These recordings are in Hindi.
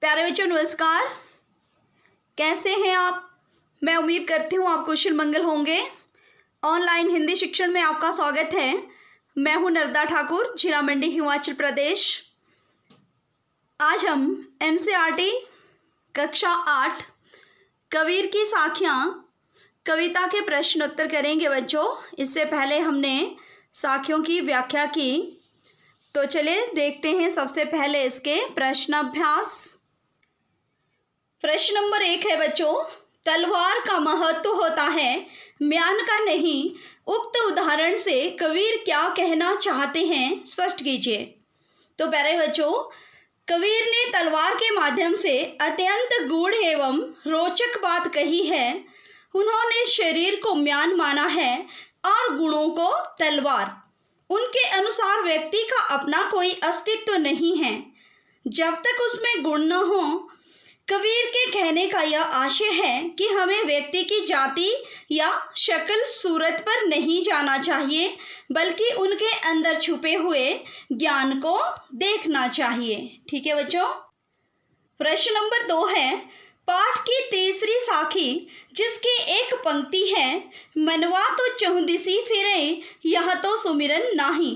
प्यारे बच्चों नमस्कार। कैसे हैं आप? मैं उम्मीद करती हूँ आप कुशल मंगल होंगे। ऑनलाइन हिंदी शिक्षण में आपका स्वागत है। मैं हूँ नर्मदा ठाकुर, जिला मंडी, हिमाचल प्रदेश। आज हम एनसीईआरटी कक्षा 8 कबीर की साखियाँ कविता के प्रश्न उत्तर करेंगे बच्चों। इससे पहले हमने साखियों की व्याख्या की, तो चलिए देखते हैं सबसे पहले इसके प्रश्न अभ्यास। प्रश्न नंबर 1 है बच्चों, तलवार का महत्व होता है, म्यान का नहीं। उक्त उदाहरण से कबीर क्या कहना चाहते हैं, स्पष्ट कीजिए। तो प्यारे बच्चों, कबीर ने तलवार के माध्यम से अत्यंत गूढ़ एवं रोचक बात कही है। उन्होंने शरीर को म्यान माना है और गुणों को तलवार। उनके अनुसार व्यक्ति का अपना कोई अस्तित्व नहीं है जब तक उसमें गुण न हो। कबीर के कहने का यह आशय है कि हमें व्यक्ति की जाति या शक्ल सूरत पर नहीं जाना चाहिए, बल्कि उनके अंदर छुपे हुए ज्ञान को देखना चाहिए। ठीक है बच्चों। प्रश्न नंबर 2 है, पाठ की तीसरी साखी जिसकी एक पंक्ति है, मनवा तो चहुदिसी फिरे यह तो सुमिरन नाही,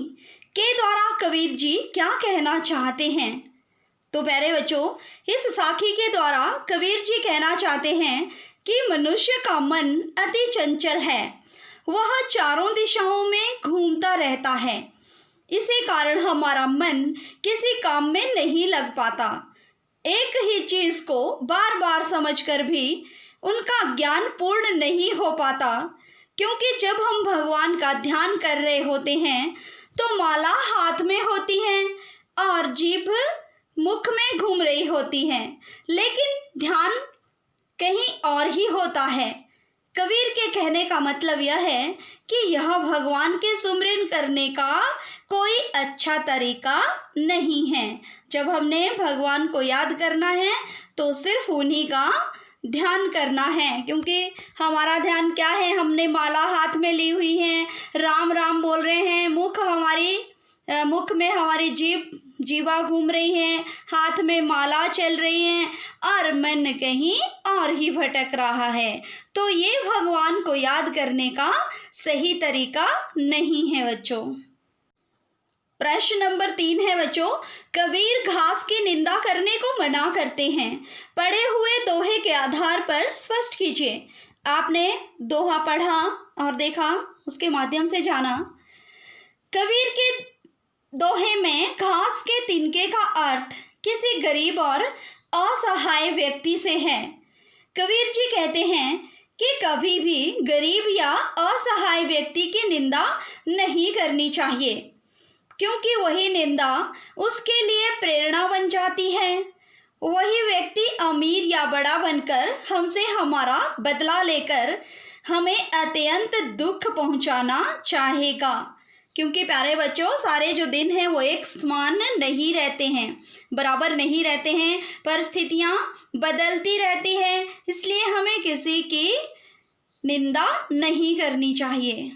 के द्वारा कबीर जी क्या कहना चाहते हैं। तो प्यारे बच्चों, इस साखी के द्वारा कबीर जी कहना चाहते हैं कि मनुष्य का मन अति चंचल है, वह चारों दिशाओं में घूमता रहता है। इसी कारण हमारा मन किसी काम में नहीं लग पाता। एक ही चीज को बार बार समझकर भी उनका ज्ञान पूर्ण नहीं हो पाता, क्योंकि जब हम भगवान का ध्यान कर रहे होते हैं तो माला हाथ में होती है और जीभ मुख में घूम रही होती है, लेकिन ध्यान कहीं और ही होता है। कबीर के कहने का मतलब यह है कि यह भगवान के सुमिरन करने का कोई अच्छा तरीका नहीं है। जब हमने भगवान को याद करना है तो सिर्फ उन्हीं का ध्यान करना है, क्योंकि हमारा ध्यान क्या है, हमने माला हाथ में ली हुई है, राम राम बोल रहे हैं, मुख में हमारी जीवा घूम रही है, हाथ में माला चल रही है और मन कहीं और ही भटक रहा है। तो ये भगवान को याद करने का सही तरीका नहीं है बच्चों। प्रश्न नंबर 3 है बच्चों, कबीर घास की निंदा करने को मना करते हैं, पढ़े हुए दोहे के आधार पर स्पष्ट कीजिए। आपने दोहा पढ़ा और देखा, उसके माध्यम से जाना। कबीर के दोहे में घास के तिनके का अर्थ किसी गरीब और असहाय व्यक्ति से है। कबीर जी कहते हैं कि कभी भी गरीब या असहाय व्यक्ति की निंदा नहीं करनी चाहिए, क्योंकि वही निंदा उसके लिए प्रेरणा बन जाती है। वही व्यक्ति अमीर या बड़ा बनकर हमसे हमारा बदला लेकर हमें अत्यंत दुख पहुंचाना चाहेगा, क्योंकि प्यारे बच्चों, सारे जो दिन हैं वो एक समान नहीं रहते हैं, बराबर नहीं रहते हैं, परिस्थितियाँ बदलती रहती हैं। इसलिए हमें किसी की निंदा नहीं करनी चाहिए।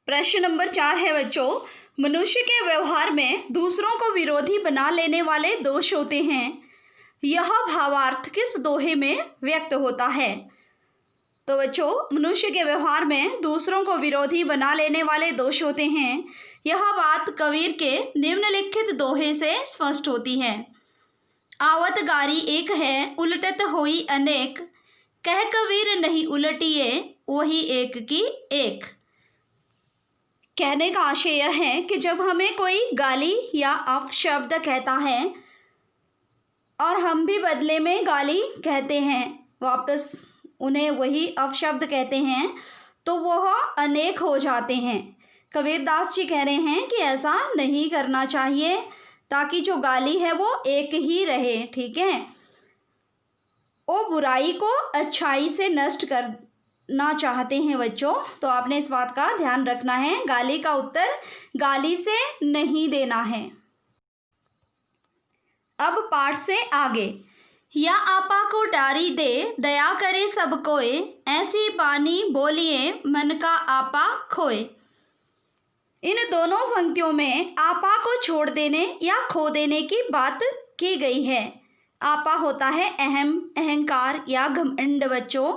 प्रश्न नंबर 4 है बच्चों, मनुष्य के व्यवहार में दूसरों को विरोधी बना लेने वाले दोष होते हैं। यह भावार्थ किस दोहे में व्यक्त होता है। तो बच्चों, मनुष्य के व्यवहार में दूसरों को विरोधी बना लेने वाले दोष होते हैं। यह बात कबीर के निम्नलिखित दोहे से स्पष्ट होती है। आवत गारी एक है, उलटत होई अनेक, कह कबीर नहीं उलटिए, वही एक की एक। कहने का आशय यह है कि जब हमें कोई गाली या अपशब्द कहता है और हम भी बदले में गाली कहते हैं, वापस उन्हें वही अपशब्द कहते हैं, तो वह अनेक हो जाते हैं। कबीरदास जी कह रहे हैं कि ऐसा नहीं करना चाहिए, ताकि जो गाली है वो एक ही रहे। ठीक है, वो बुराई को अच्छाई से नष्ट करना चाहते हैं बच्चों, तो आपने इस बात का ध्यान रखना है। गाली का उत्तर गाली से नहीं देना है। अब पाठ से आगे, या आपा को डारी दे, दया करे सब कोय, ऐसी बानी बोलिए मन का आपा खोए। इन दोनों पंक्तियों में आपा को छोड़ देने या खो देने की बात की गई है। आपा होता है अहम, अहंकार या घमंड। बच्चों,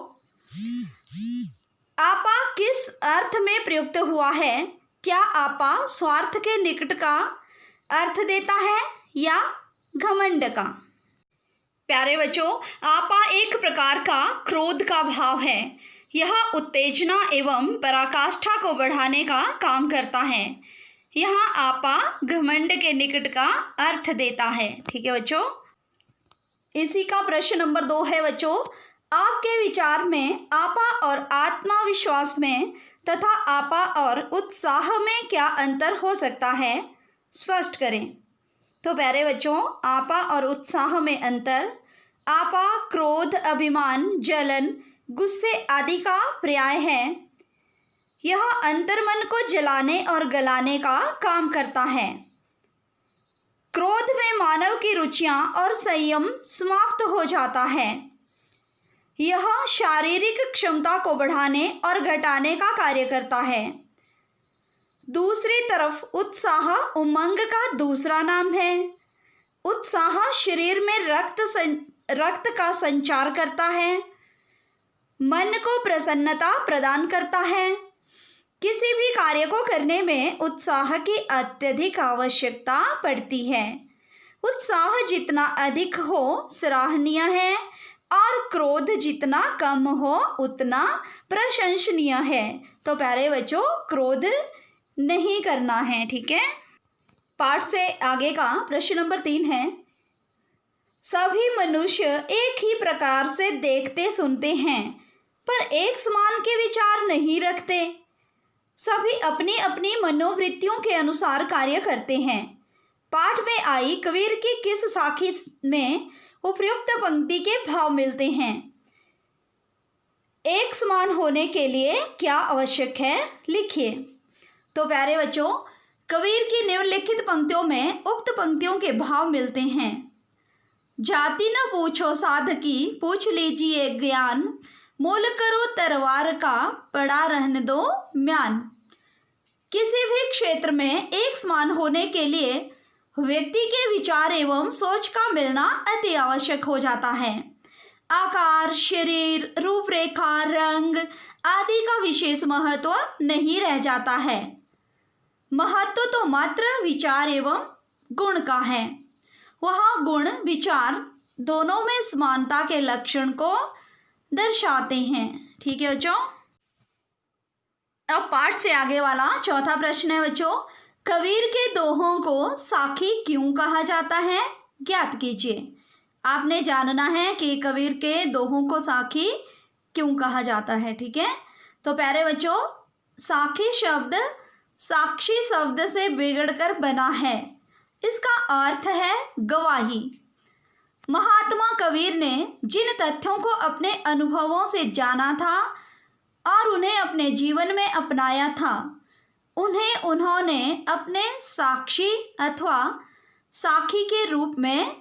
आपा किस अर्थ में प्रयुक्त हुआ है? क्या आपा स्वार्थ के निकट का अर्थ देता है या घमंड का? प्यारे बच्चों, आपा एक प्रकार का क्रोध का भाव है। यह उत्तेजना एवं पराकाष्ठा को बढ़ाने का काम करता है। यहाँ आपा घमंड के निकट का अर्थ देता है। ठीक है बच्चों, इसी का प्रश्न नंबर 2 है बच्चों, आपके विचार में आपा और आत्मविश्वास में तथा आपा और उत्साह में क्या अंतर हो सकता है? स्पष्ट करें। तो प्यारे बच्चों, आपा और उत्साह में अंतर, आपा क्रोध, अभिमान, जलन, गुस्से आदि का पर्याय है। यह अंतर्मन को जलाने और गलाने का काम करता है। क्रोध में मानव की रुचियां और संयम समाप्त हो जाता है। यह शारीरिक क्षमता को बढ़ाने और घटाने का कार्य करता है। दूसरी तरफ उत्साह उमंग का दूसरा नाम है। उत्साह शरीर में रक्त का संचार करता है, मन को प्रसन्नता प्रदान करता है। किसी भी कार्य को करने में उत्साह की अत्यधिक आवश्यकता पड़ती है। उत्साह जितना अधिक हो सराहनीय है और क्रोध जितना कम हो उतना प्रशंसनीय है। तो प्यारे बच्चों, क्रोध नहीं करना है। ठीक है, पाठ से आगे का प्रश्न नंबर 3 है, सभी मनुष्य एक ही प्रकार से देखते सुनते हैं पर एक समान के विचार नहीं रखते। सभी अपनी अपनी मनोवृत्तियों के अनुसार कार्य करते हैं। पाठ में आई कबीर की किस साखी में उपयुक्त पंक्ति के भाव मिलते हैं? एक समान होने के लिए क्या आवश्यक है? लिखिए। तो प्यारे बच्चों, कबीर की निम्नलिखित पंक्तियों में उक्त पंक्तियों के भाव मिलते हैं। जाति न पूछो साधकी, पूछ लीजिए ज्ञान, मोल करो तरवार का, पड़ा रहने दो म्यान। किसी भी क्षेत्र में एक समान होने के लिए व्यक्ति के विचार एवं सोच का मिलना अति आवश्यक हो जाता है। आकार, शरीर, रूपरेखा, रंग आदि का विशेष महत्व नहीं रह जाता है। महत्व तो मात्र विचार एवं गुण का है। वह गुण विचार दोनों में समानता के लक्षण को दर्शाते हैं। ठीक है बच्चों, अब पाठ से आगे वाला चौथा प्रश्न है बच्चों, कबीर के दोहों को साखी क्यों कहा जाता है? ज्ञात कीजिए। आपने जानना है कि कबीर के दोहों को साखी क्यों कहा जाता है। ठीक है, तो प्यारे बच्चों, साखी शब्द साक्षी शब्द से बिगड़कर बना है। इसका अर्थ है गवाही। महात्मा कबीर ने जिन तथ्यों को अपने अनुभवों से जाना था और उन्हें अपने जीवन में अपनाया था, उन्हें उन्होंने अपने साक्षी अथवा साखी के रूप में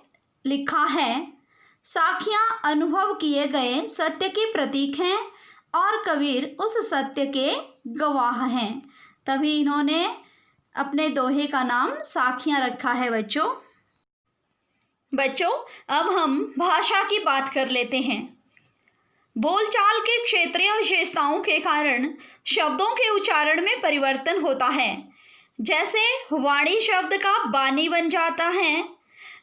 लिखा है। साखियाँ अनुभव किए गए सत्य के प्रतीक हैं और कबीर उस सत्य के गवाह हैं। तभी इन्होंने अपने दोहे का नाम साखियाँ रखा है। बच्चों, अब हम भाषा की बात कर लेते हैं। बोलचाल के क्षेत्रीय विशेषताओं के कारण शब्दों के उच्चारण में परिवर्तन होता है। जैसे वाणी शब्द का बानी बन जाता है,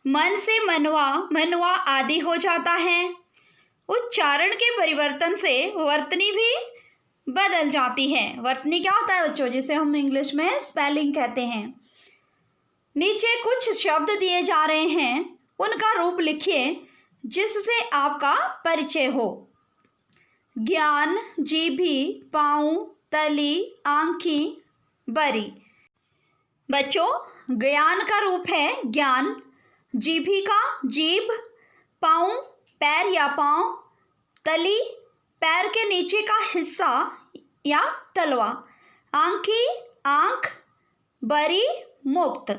मन से मनवा, मनवा आदि हो जाता है। उच्चारण के परिवर्तन से वर्तनी भी बदल जाती है। वर्तनी क्या होता है बच्चों? जिसे हम इंग्लिश में स्पेलिंग कहते हैं। नीचे कुछ शब्द दिए जा रहे हैं, उनका रूप लिखिए जिससे आपका परिचय हो। ज्ञान, जीभी, पाँव, तली, आँखी, बरी। बच्चों, ज्ञान का रूप है ज्ञान, जीभी का जीभ, पाँव पैर या पाँव, तली पैर के नीचे का हिस्सा या तलवा, आँखी आँख, बरी मुक्त।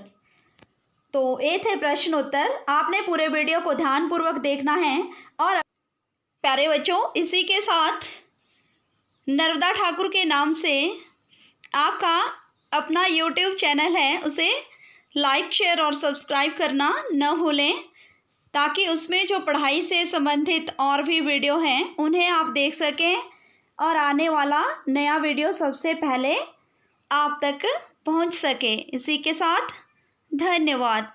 तो ये थे प्रश्न उत्तर। आपने पूरे वीडियो को ध्यानपूर्वक देखना है। और प्यारे बच्चों, इसी के साथ नर्मदा ठाकुर के नाम से आपका अपना YouTube चैनल है, उसे लाइक, शेयर और सब्सक्राइब करना न भूलें ताकि उसमें जो पढ़ाई से संबंधित और भी वीडियो हैं उन्हें आप देख सकें और आने वाला नया वीडियो सबसे पहले आप तक पहुंच सके। इसी के साथ धन्यवाद।